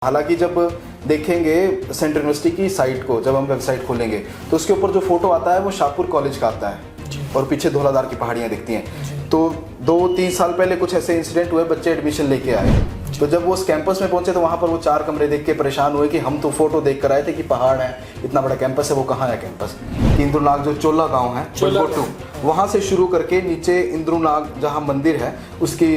हालांकि जब देखेंगे सेंट्रल यूनिवर्सिटी की साइट को, जब हम वेबसाइट खोलेंगे तो उसके ऊपर जो फोटो आता है वो शाहपुर कॉलेज का आता है और पीछे धौलाधार की पहाड़ियाँ दिखती हैं। तो 2-3 साल पहले कुछ ऐसे इंसिडेंट हुए, बच्चे एडमिशन लेके आए, तो जब वो उस कैंपस में पहुंचे तो वहाँ पर वो 4 कमरे देख के परेशान हुए कि हम तो फोटो देख कर आए थे कि पहाड़ है, इतना बड़ा कैंपस है, वो कहाँ है कैंपस। इंद्रुनाग जो चोला गाँव है, वहाँ से शुरू करके नीचे इंद्रुनाग जहाँ मंदिर है उसकी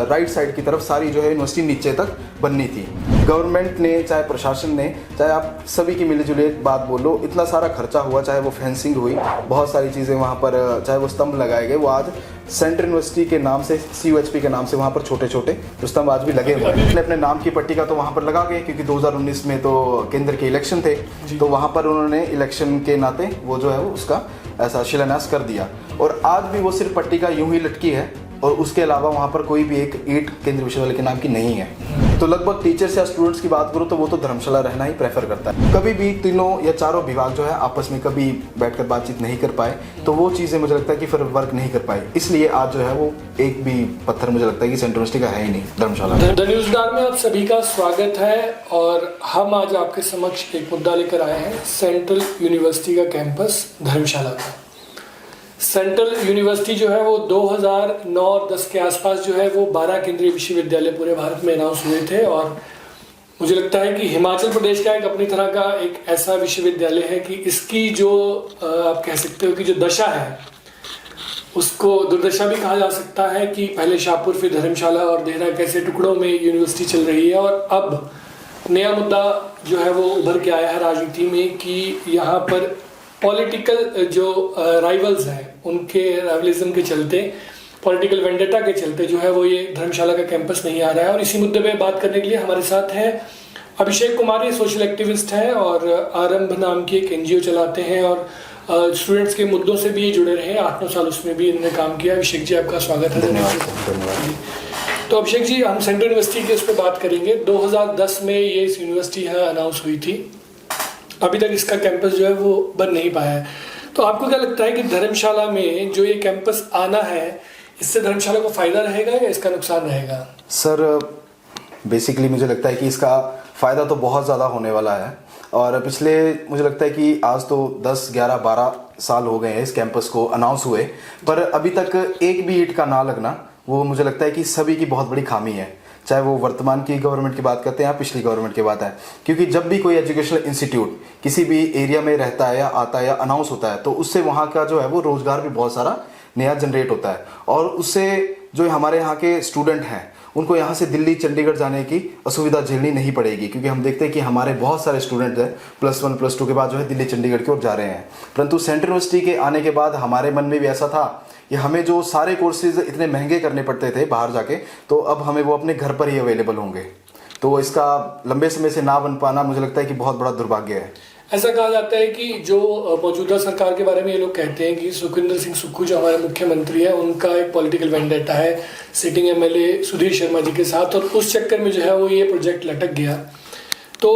राइट साइड की तरफ सारी जो है यूनिवर्सिटी नीचे तक बननी थी। गवर्नमेंट ने, चाहे प्रशासन ने, चाहे आप सभी की मिलीजुली एक बात बोलो, इतना सारा खर्चा हुआ, चाहे वो फेंसिंग हुई, बहुत सारी चीज़ें वहाँ पर, चाहे वो स्तंभ लगाए गए, वो आज सेंट्रल यूनिवर्सिटी के नाम से, CUHP के नाम से वहाँ पर छोटे छोटे जो स्तंभ आज भी लगे हुए हैं। अपने नाम की पट्टी का तो वहाँ पर लगा गए क्योंकि 2019 में तो केंद्र के इलेक्शन थे, तो वहाँ पर उन्होंने इलेक्शन के नाते वो जो है वो उसका ऐसा शिलान्यास कर दिया और आज भी वो सिर्फ पट्टी का यूं ही लटकी है और उसके अलावा वहाँ पर कोई भी एक ईंट केंद्रीय विश्वविद्यालय के नाम की नहीं है। तो लगभग टीचर्स या स्टूडेंट्स की बात करूँ तो वो तो धर्मशाला रहना ही प्रेफर करता है। कभी भी तीनों या चारों विभाग जो है आपस में कभी बैठकर बातचीत नहीं कर पाए, तो वो चीज़ें मुझे लगता है कि फिर वर्क नहीं कर पाई, इसलिए आज जो है वो एक भी पत्थर मुझे लगता है कि सेंट्रल यूनिवर्सिटी का है ही नहीं धर्मशाला। द न्यूज़दार में आप सभी का स्वागत है और हम आज आपके समक्ष एक मुद्दा लेकर आए हैं, सेंट्रल यूनिवर्सिटी का कैंपस धर्मशाला का। सेंट्रल यूनिवर्सिटी जो है वो 2009 और 10 के आसपास जो है वो 12 केंद्रीय विश्वविद्यालय पूरे भारत में अनाउंस हुए थे और मुझे लगता है कि हिमाचल प्रदेश का एक अपनी तरह का एक ऐसा विश्वविद्यालय है कि इसकी जो आप कह सकते हो कि जो दशा है उसको दुर्दशा भी कहा जा सकता है कि पहले शाहपुर, फिर धर्मशाला और देहरा कैसे टुकड़ों में यूनिवर्सिटी चल रही है और अब नया मुद्दा जो है वो उभर के आया है राजनीति में कि यहाँ पर पॉलिटिकल जो राइवल्स हैं उनके राइवलिज्म के चलते, पॉलिटिकल वेंडेटा के चलते जो है वो ये धर्मशाला का कैंपस नहीं आ रहा है। और इसी मुद्दे पे बात करने के लिए हमारे साथ हैं अभिषेक कुमार, ये सोशल एक्टिविस्ट हैं और आरंभ नाम की एक NGO चलाते हैं और स्टूडेंट्स के मुद्दों से भी ये जुड़े रहे हैं। 8-9 साल उसमें भी इन्होंने काम किया। अभिषेक जी, आपका स्वागत है। धन्यवाद। तो अभिषेक जी, हम सेंट्रल यूनिवर्सिटी के उस पर बात करेंगे। 2010 में ये यूनिवर्सिटी यहाँ अनाउंस हुई थी, अभी तक इसका कैंपस जो है वो बन नहीं पाया है। तो आपको क्या लगता है कि धर्मशाला में जो ये कैंपस आना है, इससे धर्मशाला को फायदा रहेगा या इसका नुकसान रहेगा? सर, बेसिकली मुझे लगता है कि इसका फ़ायदा तो बहुत ज़्यादा होने वाला है और पिछले मुझे लगता है कि आज तो 10, 11, 12 साल हो गए हैं इस कैंपस को अनाउंस हुए, पर अभी तक एक भी ईंट का ना लगना, वो मुझे लगता है कि सभी की बहुत बड़ी खामी है, चाहे वो वर्तमान की गवर्नमेंट की बात करते हैं या पिछली गवर्नमेंट की बात है। क्योंकि जब भी कोई एजुकेशनल इंस्टीट्यूट किसी भी एरिया में रहता है या आता है या अनाउंस होता है तो उससे वहाँ का जो है वो रोजगार भी बहुत सारा नया जनरेट होता है और उससे जो हमारे यहाँ के स्टूडेंट हैं उनको यहाँ से दिल्ली, चंडीगढ़ जाने की असुविधा झेलनी नहीं पड़ेगी। क्योंकि हम देखते हैं कि हमारे बहुत सारे स्टूडेंट हैं +1 +2 के बाद जो है दिल्ली, चंडीगढ़ की ओर जा रहे हैं। परंतु सेंट्रल यूनिवर्सिटी के आने के बाद हमारे मन में भी ऐसा था कि हमें जो सारे कोर्सेज इतने महंगे करने पड़ते थे बाहर जाके, तो अब हमें वो अपने घर पर ही अवेलेबल होंगे। तो इसका लंबे समय से ना बन पाना मुझे लगता है कि बहुत बड़ा दुर्भाग्य है। ऐसा कहा जाता है कि जो मौजूदा सरकार के बारे में ये लोग कहते हैं कि सुखविंदर सिंह सुक्खू जो हमारे मुख्यमंत्री है उनका एक पॉलिटिकल वेंडेटा है सिटिंग MLA सुधीर शर्मा जी के साथ और उस चक्कर में जो है वो ये प्रोजेक्ट लटक गया। तो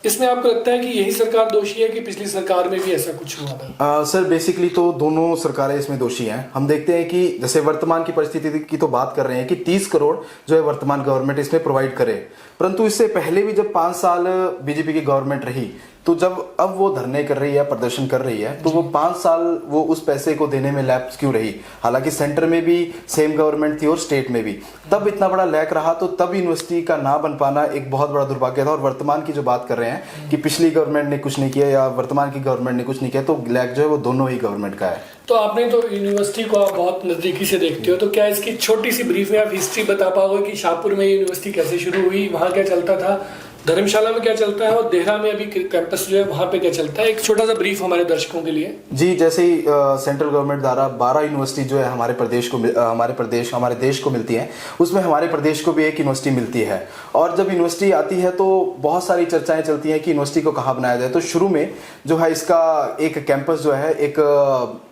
इसमें आपको लगता है कि यही सरकार दोषी है कि पिछली सरकार में भी ऐसा कुछ हुआ था? सर, बेसिकली तो दोनों सरकारें इसमें दोषी हैं। हम देखते हैं कि जैसे वर्तमान की परिस्थिति की तो बात कर रहे हैं कि 30 करोड़ जो है वर्तमान गवर्नमेंट इसमें प्रोवाइड करे, परंतु इससे पहले भी जब 5 साल बीजेपी की गवर्नमेंट रही तो जब अब वो धरने कर रही है, प्रदर्शन कर रही है, तो वो 5 साल वो उस पैसे को देने में लैप्स क्यों रही? हालांकि सेंटर में भी सेम गवर्नमेंट थी और स्टेट में भी, तब इतना बड़ा लैक रहा, तो तब यूनिवर्सिटी का ना बन पाना एक बहुत बड़ा दुर्भाग्य था। और वर्तमान की जो बात कर रहे हैं कि पिछली गवर्नमेंट ने कुछ नहीं किया या वर्तमान की गवर्नमेंट ने कुछ नहीं किया, तो लैक जो है वो दोनों ही गवर्नमेंट का है। तो आपने तो यूनिवर्सिटी को आप बहुत नजदीकी से देखते हो, तो क्या इसकी छोटी सी ब्रीफ में आप हिस्ट्री बता पाओगे कि शाहपुर में यूनिवर्सिटी कैसे शुरू हुई, वहाँ क्या चलता था, धर्मशाला में क्या चलता है और देहरा में अभी कैंपस जो है वहाँ पे क्या चलता है? एक छोटा सा ब्रीफ हमारे दर्शकों के लिए। जी, जैसे ही सेंट्रल गवर्नमेंट द्वारा 12 यूनिवर्सिटी जो है हमारे देश को मिलती है, उसमें हमारे प्रदेश को भी एक यूनिवर्सिटी मिलती है। और जब यूनिवर्सिटी आती है तो बहुत सारी चर्चाएं चलती हैं कि यूनिवर्सिटी को कहाँ बनाया जाए। तो शुरू में जो है इसका एक कैंपस जो है एक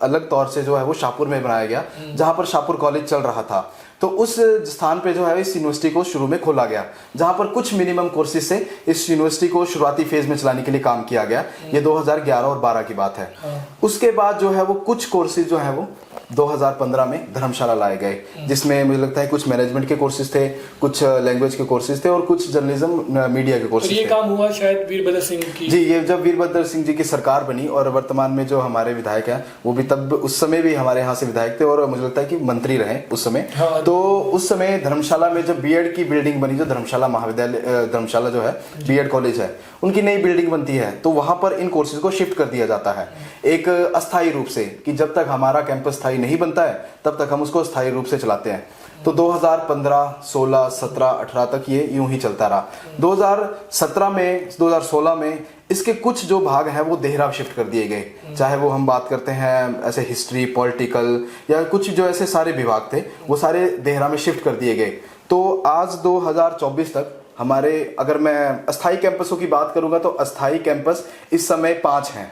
अलग तौर से जो है वो शाहपुर में बनाया गया, जहाँ पर शाहपुर कॉलेज चल रहा था। तो उस स्थान पे जो है इस यूनिवर्सिटी को शुरू में खोला गया, जहां पर कुछ मिनिमम कोर्सेज से इस यूनिवर्सिटी को शुरुआती फेज में चलाने के लिए काम किया गया। ये 2011 और 12 की बात है। उसके बाद जो है वो कुछ कोर्सेज जो है वो 2015 में धर्मशाला लाए गए, जिसमें मुझे लगता है कुछ मैनेजमेंट के कोर्सेज थे, कुछ लैंग्वेज के कोर्सेज थे और कुछ जर्नलिज्म मीडिया के कोर्सेज थे। ये काम हुआ शायद वीरभद्र सिंह की। जी, ये जब वीरभद्र सिंह जी की सरकार बनी और वर्तमान में जो हमारे विधायक हैं वो भी तब उस समय भी हमारे यहाँ से विधायक थे और मुझे लगता है कि मंत्री रहे उस समय। हाँ। तो उस समय धर्मशाला में जब बीएड की बिल्डिंग बनी, जो धर्मशाला महाविद्यालय, धर्मशाला जो है बीएड कॉलेज है, उनकी नई बिल्डिंग बनती है, तो वहां पर इन कोर्सेज को शिफ्ट कर दिया जाता है एक अस्थायी रूप से, कि जब तक हमारा कैंपस स्थायी नहीं बनता है तब तक हम उसको स्थायी रूप से चलाते हैं। तो 2015, 16, 17, 18 तक ये यूं ही चलता रहा। 2017 में, 2016 में इसके कुछ जो भाग हैं वो देहरा शिफ्ट कर दिए गए, चाहे वो हम बात करते हैं ऐसे हिस्ट्री, पॉलिटिकल या कुछ जो ऐसे सारे विभाग थे वो सारे देहरा में शिफ्ट कर दिए गए। तो आज 2024 तक हमारे, अगर मैं अस्थायी कैंपसों की बात करूंगा तो अस्थायी कैंपस इस समय 5 हैं।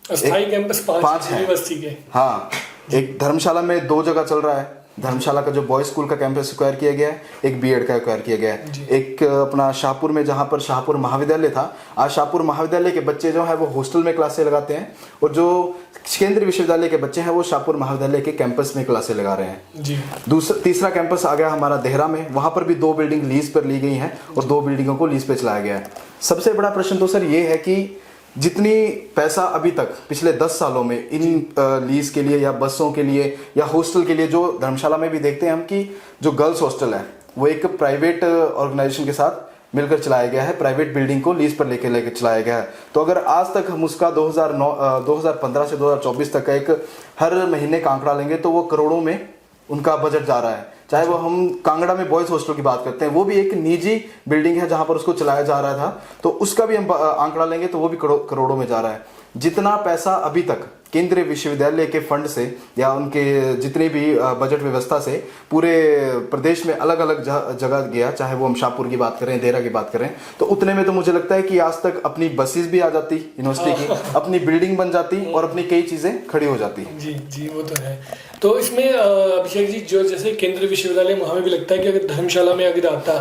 अस्थायी कैंपस 5 है यूनिवर्सिटी के। हाँ, एक धर्मशाला में 2 जगह चल रहा है। धर्मशाला का जो बॉयज स्कूल का कैंपस एक्वायर किया गया है, एक बीएड का एक्वायर किया गया है। एक अपना शाहपुर में, जहाँ पर शाहपुर महाविद्यालय था, आज शाहपुर महाविद्यालय के बच्चे जो है वो हॉस्टल में क्लासें लगाते हैं और जो केंद्रीय विश्वविद्यालय के बच्चे हैं वो शाहपुर महाविद्यालय के कैंपस में क्लासें लगा रहे हैं जी। तीसरा कैंपस आ गया हमारा देहरा में, वहां पर भी 2 बिल्डिंग लीज पर ली गई हैं और 2 बिल्डिंगों को लीज पे चलाया गया है। सबसे बड़ा प्रश्न तो सर ये है कि जितनी पैसा अभी तक पिछले 10 सालों में इन लीज के लिए या बसों के लिए या हॉस्टल के लिए, जो धर्मशाला में भी देखते हैं हम कि जो गर्ल्स हॉस्टल है वो एक प्राइवेट ऑर्गेनाइजेशन के साथ मिलकर चलाया गया है, प्राइवेट बिल्डिंग को लीज पर लेके चलाया गया है। तो अगर आज तक हम उसका 2015 से 2024 तक का एक हर महीने का आंकड़ा लेंगे तो वो करोड़ों में उनका बजट जा रहा है। चाहे वो हम कांगड़ा में बॉयज हॉस्टल की बात करते हैं, वो भी एक निजी बिल्डिंग है जहां पर उसको चलाया जा रहा था, तो उसका भी हम आंकड़ा लेंगे तो वो भी करोड़ों में जा रहा है। जितना पैसा अभी तक केंद्रीय विश्वविद्यालय के फंड से या उनके जितने भी बजट व्यवस्था से पूरे प्रदेश में अलग अलग जगह गया, चाहे वो हम शाहपुर की बात करें, देहरा की बात करें, तो उतने में तो मुझे लगता है कि आज तक अपनी बसेस भी आ जाती यूनिवर्सिटी की, अपनी बिल्डिंग बन जाती और अपनी कई चीजें खड़ी हो जाती। जी जी, वो तो है। तो इसमें अभिषेक जी, जो जैसे केंद्रीय विश्वविद्यालय वहाँ में भी लगता है कि अगर धर्मशाला में अगर आता,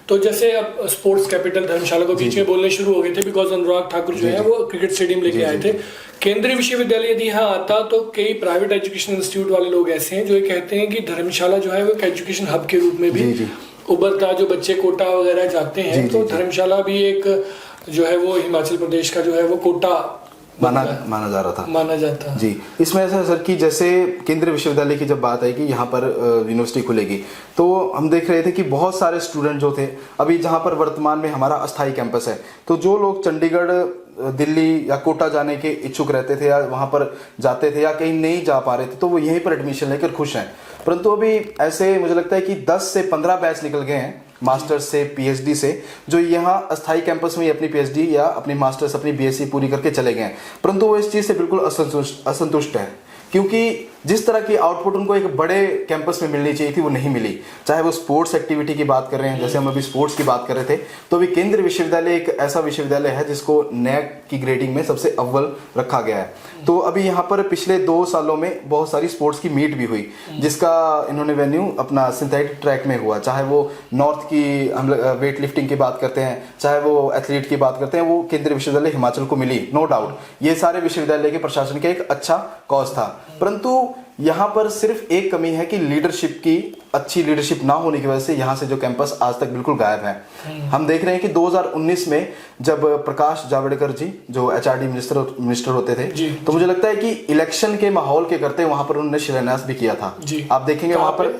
तो जैसे अब स्पोर्ट्स कैपिटल धर्मशाला को बीच में बोलने शुरू हो गए थे, बिकॉज अनुराग ठाकुर जो है वो क्रिकेट स्टेडियम लेके आए थे। केंद्रीय विश्वविद्यालय यदि यहाँ आता तो कई प्राइवेट एजुकेशन इंस्टीट्यूट वाले लोग ऐसे हैं जो ये कहते हैं कि धर्मशाला जो है वो एक एजुकेशन हब के रूप में भी उभरता, जो बच्चे कोटा वगैरह जाते हैं, तो धर्मशाला भी एक जो है वो हिमाचल प्रदेश का जो है वो कोटा माना जा रहा था, माना जाता जी। इसमें ऐसा सर कि जैसे केंद्रीय विश्वविद्यालय की जब बात आई कि यहाँ पर यूनिवर्सिटी खुलेगी, तो हम देख रहे थे कि बहुत सारे स्टूडेंट जो थे, अभी जहाँ पर वर्तमान में हमारा अस्थायी कैंपस है, तो जो लोग चंडीगढ़, दिल्ली या कोटा जाने के इच्छुक रहते थे या वहाँ पर जाते थे या कहीं नहीं जा पा रहे थे, तो वो यहीं पर एडमिशन लेकर खुश हैं। परंतु अभी ऐसे मुझे लगता है कि 10 से 15 बैच निकल गए हैं मास्टर्स से, पीएचडी से, जो यहाँ अस्थायी कैंपस में अपनी पीएचडी या अपनी मास्टर्स, अपनी बीएससी पूरी करके चले गए हैं। परंतु वो इस चीज़ से बिल्कुल असंतुष्ट है, क्योंकि जिस तरह की आउटपुट उनको एक बड़े कैंपस में मिलनी चाहिए थी वो नहीं मिली। चाहे वो स्पोर्ट्स एक्टिविटी की बात कर रहे हैं, जैसे हम अभी स्पोर्ट्स की बात कर रहे थे, तो अभी केंद्रीय विश्वविद्यालय एक ऐसा विश्वविद्यालय है जिसको नैक की ग्रेडिंग में सबसे अव्वल रखा गया है। तो अभी यहाँ पर पिछले 2 सालों में बहुत सारी स्पोर्ट्स की मीट भी हुई, जिसका इन्होंने वेन्यू अपना सिंथेटिक ट्रैक में हुआ। चाहे वो नॉर्थ की हम वेट लिफ्टिंग की बात करते हैं, चाहे वो एथलीट की बात करते हैं, वो केंद्रीय विश्वविद्यालय हिमाचल को मिली, नो डाउट। ये सारे विश्वविद्यालय के प्रशासन का एक अच्छा कॉज था। परंतु यहाँ पर सिर्फ एक कमी है कि लीडरशिप की अच्छी लीडरशिप ना होने की वजह से यहाँ से जो कैंपस आज तक बिल्कुल गायब है। हम देख रहे हैं कि 2019 में जब प्रकाश जावड़ेकर जी जो एचआरडी मिनिस्टर होते थे, तो मुझे लगता है कि इलेक्शन के माहौल के करते वहां पर उन्होंने शिलान्यास भी किया था। आप देखेंगे वहां पर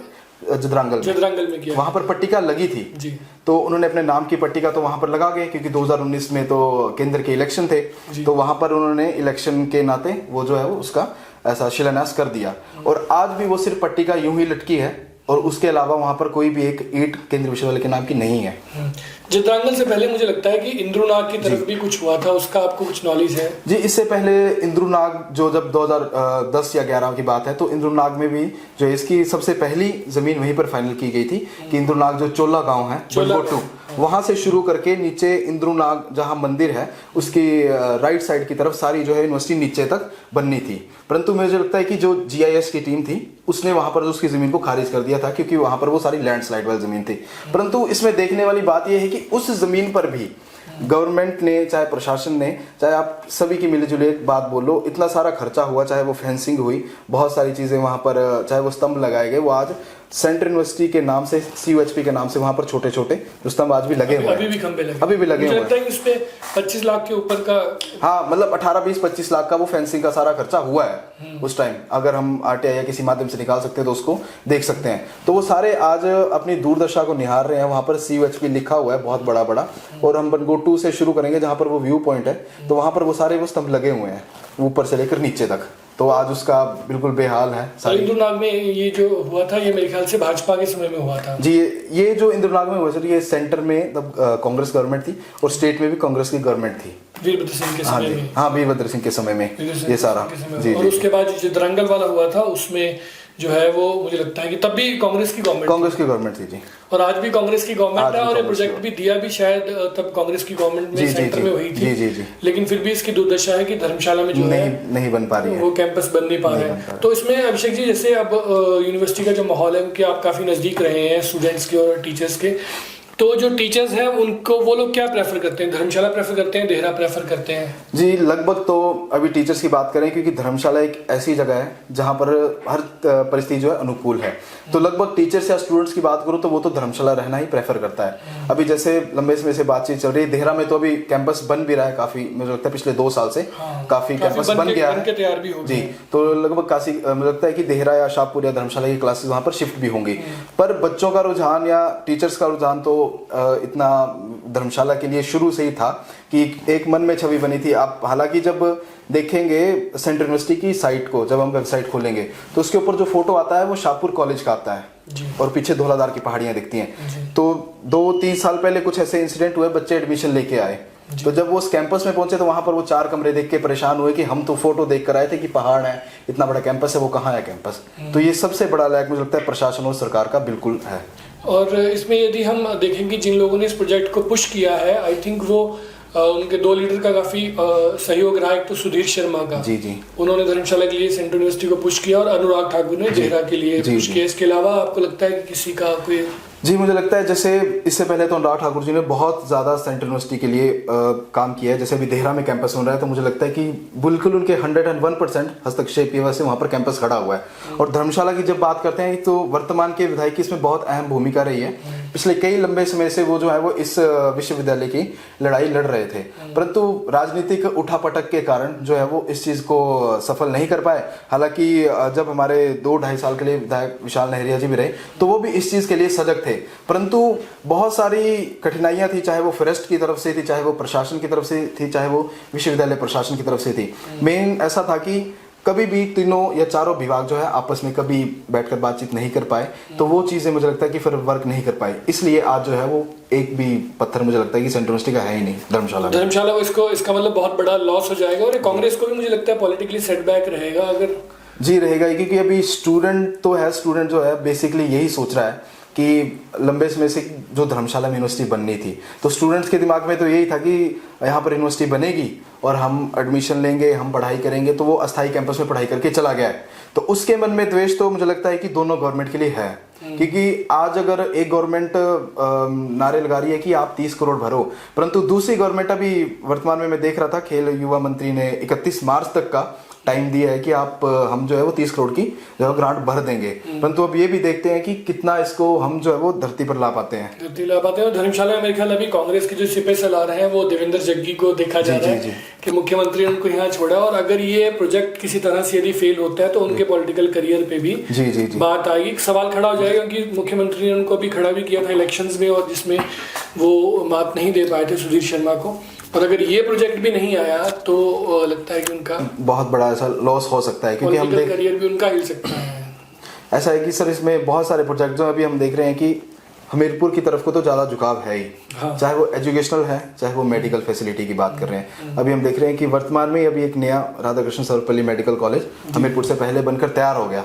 जदरांगल में किया, वहां पर पट्टिका लगी थी जी। तो उन्होंने अपने नाम की पट्टिका तो वहां पर लगा गए, क्योंकि 2019 में तो केंद्र के इलेक्शन थे, तो वहां पर उन्होंने इलेक्शन के नाते वो जो है वो उसका ऐसा शिलान्यास कर दिया। और आज भी वो सिर्फ पट्टिका यूं ही लटकी है और उसके अलावा वहां पर कोई भी एक ईंट केंद्रीय विश्वविद्यालय के नाम की नहीं है। जदरांगल से पहले मुझे लगता है कि इंद्रुनाग की तरफ भी कुछ हुआ था, उसका आपको कुछ नॉलेज है? जी, इससे पहले इंद्रुनाग जो जब 2010 या 11 की बात है, तो इंद्रुनाग में भी जो इसकी सबसे पहली जमीन वहीं पर फाइनल की गई थी कि इंद्रुनाग जो चोला गांव है, वहां से शुरू करके नीचे इंद्रुनाग जहां मंदिर है उसकी राइट साइड की तरफ सारी जो है यूनिवर्सिटी नीचे तक बननी थी। परंतु मुझे लगता है कि जो GIS की टीम थी उसने वहां पर उसकी जमीन को खारिज कर दिया था, क्योंकि वहां पर वो सारी लैंडस्लाइड वाली जमीन थी। परंतु इसमें देखने वाली बात यह है कि उस जमीन पर भी गवर्नमेंट ने, चाहे प्रशासन ने, चाहे आप सभी की मिलीजुली एक बात बोलो, इतना सारा खर्चा हुआ, चाहे वो फेंसिंग हुई, बहुत सारी चीज़ें वहाँ पर, चाहे वो स्तंभ लगाए गए, वो आज सेंट्रल यूनिवर्सिटी के नाम से, CUHP के नाम से वहाँ पर छोटे छोटे जो स्तंभ आज भी लगे हुए हैं, अभी भी खंबे लगे, अभी भी लगे हुए हैं। इस पे 25 लाख के ऊपर का, हाँ मतलब 18, 20, 25 लाख का वो फेंसिंग का सारा खर्चा हुआ है उस टाइम। अगर हम RTI या किसी माध्यम से निकाल सकते हैं तो उसको देख सकते हैं। तो वो सारे आज अपनी दुर्दशा को निहार रहे हैं। वहाँ पर CUHP लिखा हुआ है बहुत बड़ा बड़ा, और हम बनगो 2 से शुरू करेंगे जहाँ पर वो व्यू पॉइंट है, तो वहाँ पर वो सारे वो स्तंभ लगे हुए हैं ऊपर से लेकर नीचे तक। तो आज उसका बिल्कुल बेहाल है। इंद्रनाग में ये जो हुआ था ये मेरे ख्याल से भाजपा के समय में हुआ था जी। ये जो इंद्रनाग में हुआ सर, ये सेंटर में तब कांग्रेस गवर्नमेंट थी और स्टेट में भी कांग्रेस की गवर्नमेंट थी, वीरभद्र सिंह के समय में। हाँ वीरभद्र सिंह के समय में ये सारा जी। और उसके बाद जो दरंगल वाला हुआ था उसमें जो है वो मुझे लगता है कि तब भी कांग्रेस की गवर्नमेंट थी जी, और आज भी कांग्रेस की गवर्नमेंट है, और ये प्रोजेक्ट भी दिया भी शायद तब कांग्रेस की गवर्नमेंट में सेंटर में हुई थी। जी। लेकिन फिर भी इसकी दुर्दशा है कि धर्मशाला में जो नहीं बन पा रही है, वो कैंपस बन नहीं पा रहा है। तो इसमें अभिषेक जी, जैसे अब यूनिवर्सिटी का जो माहौल है कि आप काफी नजदीक रहे हैं स्टूडेंट्स के और टीचर्स के, तो जो टीचर्स हैं उनको वो लोग क्या प्रेफर करते हैं? धर्मशाला प्रेफर करते हैं, देहरा प्रेफर करते हैं? जी लगभग तो अभी टीचर्स की बात करें, क्योंकि धर्मशाला एक ऐसी जगह है जहाँ पर हर परिस्थिति जो है अनुकूल है, तो लगभग टीचर्स या स्टूडेंट्स की बात करूँ तो वो तो धर्मशाला रहना ही प्रेफर करता है। अभी जैसे लंबे समय से बातचीत चल रही है, देहरा में तो अभी कैंपस बन भी रहा है काफी, मुझे लगता है पिछले 2 साल से काफी कैंपस बन गया है तैयार भी हो जी। तो लगभग काफी मुझे लगता है कि देहरा या शाहपुर या धर्मशाला की क्लासेस वहाँ पर शिफ्ट भी होंगी। पर बच्चों का रुझान या टीचर्स का रुझान तो इतना धर्मशाला के लिए शुरू से ही था कि एक मन में छवि बनी थी। आप हालांकि जब देखेंगे सेंट्रल यूनिवर्सिटी की साइट को, जब हम वेबसाइट खोलेंगे तो उसके ऊपर जो फोटो आता है वो शाहपुर कॉलेज का आता है और पीछे धौलाधार की पहाड़ियां दिखती हैं। तो 2-3 साल पहले कुछ ऐसे इंसिडेंट हुए, बच्चे एडमिशन लेके आए, तो जब वो उस कैंपस में पहुंचे तो वहां पर वो 4 कमरे देख के परेशान हुए कि हम तो फोटो देख कर आए थे कि पहाड़ है, इतना बड़ा कैंपस है, वो कहाँ है कैंपस। तो ये सबसे बड़ा लैक मुझे लगता है प्रशासन और सरकार का बिल्कुल है। और इसमें यदि हम देखेंगे जिन लोगों ने इस प्रोजेक्ट को पुश किया है, आई थिंक वो उनके 2 लीडर का काफी सहयोग रहा। एक तो सुधीर शर्मा का, जी उन्होंने धर्मशाला के लिए सेंट्रल यूनिवर्सिटी को पुश किया, और अनुराग ठाकुर ने देहरा के लिए पुश किया। इसके अलावा आपको लगता है कि किसी का कोई? जी मुझे लगता है जैसे इससे पहले तो अनुराग ठाकुर जी ने बहुत ज़्यादा सेंट्रल यूनिवर्सिटी के लिए काम किया है। जैसे अभी देहरा में कैंपस बन रहा है तो मुझे लगता है कि बिल्कुल उनके 101% हस्तक्षेप की वजह से वहाँ पर कैंपस खड़ा हुआ है। और धर्मशाला की जब बात करते हैं तो वर्तमान के विधायक की इसमें बहुत अहम भूमिका रही है। पिछले कई लंबे समय से वो जो है वो इस विश्वविद्यालय की लड़ाई लड़ रहे थे, परंतु राजनीतिक उठापटक के कारण जो है वो इस चीज़ को सफल नहीं कर पाए। हालांकि जब हमारे 2-2.5 साल के लिए विधायक विशाल नहरिया जी भी रहे तो वो भी इस चीज़ के लिए सजग थे, परंतु बहुत सारी कठिनाइयां थी, चाहे वो फॉरेस्ट की तरफ से थी, चाहे वो प्रशासन की तरफ से थी, चाहे वो विश्वविद्यालय प्रशासन की तरफ से थी। मेन ऐसा था कि कभी भी 3 या 4 विभाग जो है आपस में कभी बैठकर बातचीत नहीं कर पाए, तो वो चीज़ें मुझे लगता है कि फिर वर्क नहीं कर पाए। इसलिए आज जो है वो एक भी पत्थर मुझे लगता है कि सेंट्रल यूनिवर्सिटी का है ही नहीं धर्मशाला को। इसका मतलब बहुत बड़ा लॉस हो जाएगा, और कांग्रेस को भी मुझे लगता है पॉलिटिकली सेटबैक रहेगा अगर। जी रहेगा, क्योंकि अभी स्टूडेंट जो है बेसिकली यही सोच रहा है कि लंबे समय से जो धर्मशाला में यूनिवर्सिटी बननी थी, तो स्टूडेंट्स के दिमाग में तो यही था कि यहाँ पर यूनिवर्सिटी बनेगी और हम एडमिशन लेंगे, हम पढ़ाई करेंगे, तो वो अस्थायी कैंपस में पढ़ाई करके चला गया है। तो उसके मन में द्वेष तो मुझे लगता है कि दोनों गवर्नमेंट के लिए है, क्योंकि आज अगर एक गवर्नमेंट नारे लगा रही है कि आप 30 करोड़ भरो, परंतु दूसरी गवर्नमेंट अभी वर्तमान में मैं देख रहा था खेल युवा मंत्री ने 31 मार्च तक का टाइम दिया है कि आप हम जो है वो 30 करोड़ की जो है ग्रांट भर देंगे, परंतु अब ये भी देखते हैं कि कितना इसको हम जो है वो धरती पर ला पाते हैं। धर्मशाला में मेरे ख्याल अभी कांग्रेस के जो सिपे सलार हैं वो देवेंद्र जग्गी को देखा जा रहा है कि मुख्यमंत्री ने उनको यहाँ छोड़ा, और अगर ये प्रोजेक्ट किसी तरह से यदि फेल होता है तो उनके पॉलिटिकल करियर पे भी बात आएगी, सवाल खड़ा हो जाएगा। क्योंकि मुख्यमंत्री ने उनको भी खड़ा भी किया था इलेक्शंस में, और जिसमें वो मात नहीं दे पाए थे सुधीर शर्मा को, और अगर ये प्रोजेक्ट भी नहीं आया तो लगता है कि उनका बहुत बड़ा ऐसा लॉस हो सकता है, क्योंकि हम करियर भी उनका हिल सकता है। ऐसा है कि सर इसमें बहुत सारे प्रोजेक्ट जो अभी हम देख रहे हैं कि हमीरपुर की तरफ को तो ज़्यादा झुकाव है ही, चाहे वो एजुकेशनल है, चाहे वो मेडिकल फैसिलिटी की बात कर रहे हैं। अभी हम देख रहे हैं कि वर्तमान में अभी एक नया राधाकृष्ण सर्वपल्ली मेडिकल कॉलेज हमीरपुर से पहले बनकर तैयार हो गया।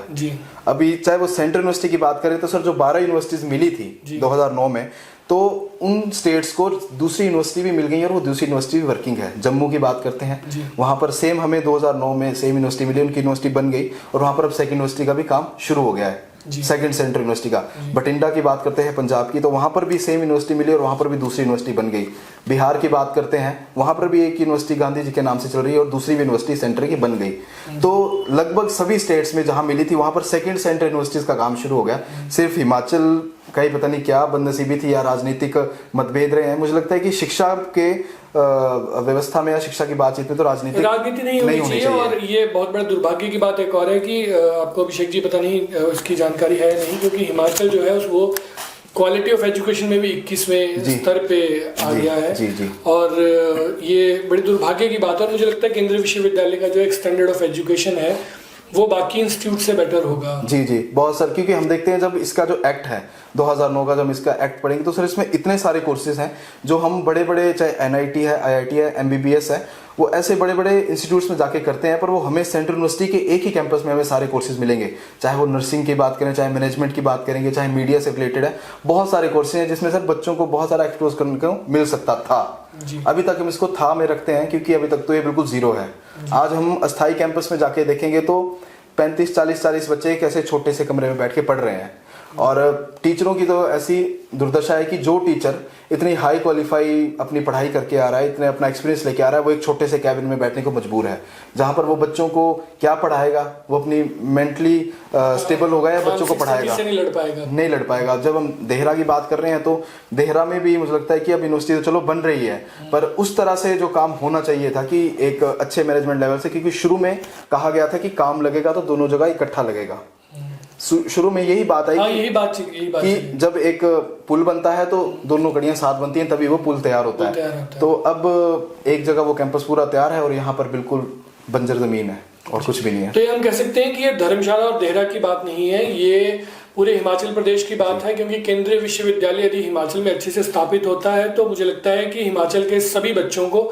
अभी चाहे वो सेंट्रल यूनिवर्सिटी की बात करें तो सर जो 12 यूनिवर्सिटीज मिली थी 2009 में, तो उन स्टेट्स को दूसरी यूनिवर्सिटी भी मिल गई है और वो दूसरी यूनिवर्सिटी भी वर्किंग है। जम्मू की बात करते हैं, वहाँ पर सेम हमें 2009 में सेम यूनिवर्सिटी मिली, उनकी यूनिवर्सिटी बन गई और वहाँ पर अब सेकंड यूनिवर्सिटी का भी काम शुरू हो गया है, सेकंड सेंट्रल यूनिवर्सिटी का। बठिंडा की बात करते हैं पंजाब की, तो वहाँ पर भी सेम यूनिवर्सिटी मिली और वहाँ पर भी दूसरी यूनिवर्सिटी बन गई। बिहार की बात करते हैं, वहाँ पर भी एक यूनिवर्सिटी गांधी जी के नाम से चल रही है और दूसरी भी यूनिवर्सिटी सेंटर की बन गई। तो लगभग सभी स्टेट्स में जहाँ मिली थी वहाँ पर सेकंड सेंट्रल यूनिवर्सिटीज का काम शुरू हो गया। सिर्फ हिमाचल का ही पता नहीं क्या बदनसीबी थी या राजनीतिक मतभेद रहे हैं। मुझे लगता है कि शिक्षा के व्यवस्था में या शिक्षा की बातचीत में तो राजनीति नहीं होनी चाहिए। और ये बहुत बड़ा दुर्भाग्य की बात एक और है कि आपको अभिषेक जी पता नहीं उसकी जानकारी है नहीं, क्योंकि हिमाचल जो है वो क्वालिटी ऑफ एजुकेशन में भी 21वें स्तर पे आ गया है। और ये बड़ी दुर्भाग्य की बात है। मुझे लगता है केंद्रीय विश्वविद्यालय का जो एक स्टैंडर्ड ऑफ एजुकेशन है वो बाकी इंस्टीट्यूट से बेटर होगा। जी बहुत सर, क्योंकि हम देखते हैं जब इसका जो एक्ट है 2009 का, जब इसका एक्ट पढ़ेंगे तो सर इसमें इतने सारे कोर्सेज हैं जो हम बड़े बड़े, चाहे NIT है, IIT है, MBBS है, वो ऐसे बड़े बड़े इंस्टीट्यूट्स में जाके करते हैं, पर वो हमें सेंट्रल यूनिवर्सिटी के एक ही कैंपस में हमें सारे कोर्सेज मिलेंगे। चाहे वो नर्सिंग की बात करें, चाहे मैनेजमेंट की बात करेंगे, चाहे मीडिया से रिलेटेड है, बहुत सारे कोर्सेज हैं जिसमें सर बच्चों को बहुत सारा एक्सपोज करने को मिल सकता था। अभी तक हम इसको था में रखते हैं क्योंकि अभी तक तो ये बिल्कुल जीरो है। आज हम अस्थायी कैंपस में जाके देखेंगे तो 35-40 बच्चे कैसे छोटे से कमरे में बैठ के पढ़ रहे हैं। और टीचरों की तो ऐसी दुर्दशा है कि जो टीचर इतनी हाई क्वालिफाई अपनी पढ़ाई करके आ रहा है, इतने अपना एक्सपीरियंस लेके आ रहा है, वो एक छोटे से कैबिन में बैठने को मजबूर है, जहां पर वो बच्चों को क्या पढ़ाएगा, वो अपनी मेंटली स्टेबल होगा या बच्चों को पढ़ाएगा, नहीं लड़ पाएगा। जब हम देहरा की बात कर रहे हैं तो देहरा में भी मुझे लगता है कि अब यूनिवर्सिटी तो चलो बन रही है, पर उस तरह से जो काम होना चाहिए था कि एक अच्छे मैनेजमेंट लेवल से, क्योंकि शुरू में कहा गया था कि काम लगेगा तो दोनों जगह इकट्ठा लगेगा। शुरू में यही बात आई कि जब एक पुल बनता है तो दोनों कड़ियां साथ बनती हैं, तभी वो पुल तैयार होता है। तो अब एक जगह वो कैंपस पूरा तैयार है और यहाँ पर बिल्कुल बंजर जमीन है और कुछ भी नहीं है। तो ये हम कह सकते हैं कि ये धर्मशाला और देहरा की बात नहीं है, ये पूरे हिमाचल प्रदेश की बात है। क्योंकि केंद्रीय विश्वविद्यालय यदि हिमाचल में अच्छे से स्थापित होता है तो मुझे लगता है कि हिमाचल के सभी बच्चों को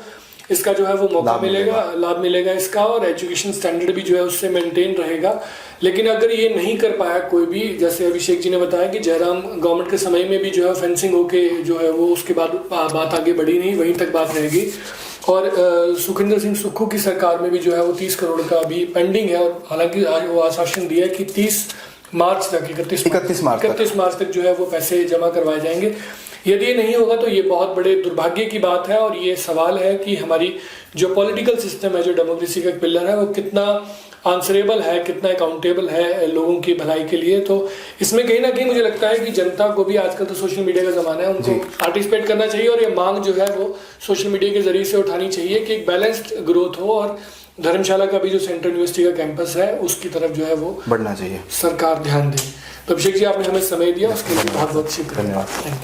इसका जो है वो मौका मिलेगा, लाभ मिलेगा इसका, और एजुकेशन स्टैंडर्ड भी जो है उससे मेंटेन रहेगा। लेकिन अगर ये नहीं कर पाया कोई भी, जैसे अभिषेक जी ने बताया कि जयराम गवर्नमेंट के समय में भी जो है फेंसिंग होके जो है वो उसके बाद बात आगे बढ़ी नहीं, वहीं तक बात रहेगी। और सुखविंदर सिंह सुक्खू की सरकार में भी जो है वो 30 करोड़ का अभी पेंडिंग है। और हालांकि आज वो आश्वासन दिया है कि 31 मार्च तक जो है वो पैसे जमा करवाए जाएंगे। यदि ये नहीं होगा तो ये बहुत बड़े दुर्भाग्य की बात है। और ये सवाल है कि हमारी जो पॉलिटिकल सिस्टम है, जो डेमोक्रेसी का पिलर है, वो कितना आंसरेबल है, कितना अकाउंटेबल है लोगों की भलाई के लिए। तो इसमें कहीं ना कहीं मुझे लगता है कि जनता को भी, आजकल तो सोशल मीडिया का ज़माना है, उनको पार्टिसिपेट करना चाहिए। और ये मांग जो है वो सोशल मीडिया के जरिए से उठानी चाहिए कि एक बैलेंस्ड ग्रोथ हो और धर्मशाला का भी जो सेंट्रल यूनिवर्सिटी का कैंपस है उसकी तरफ जो है वो बढ़ना चाहिए, सरकार ध्यान दे। तो अभिषेक जी, आपने हमें समय दिया, उसके लिए बहुत बहुत शुक्रिया। धन्यवाद।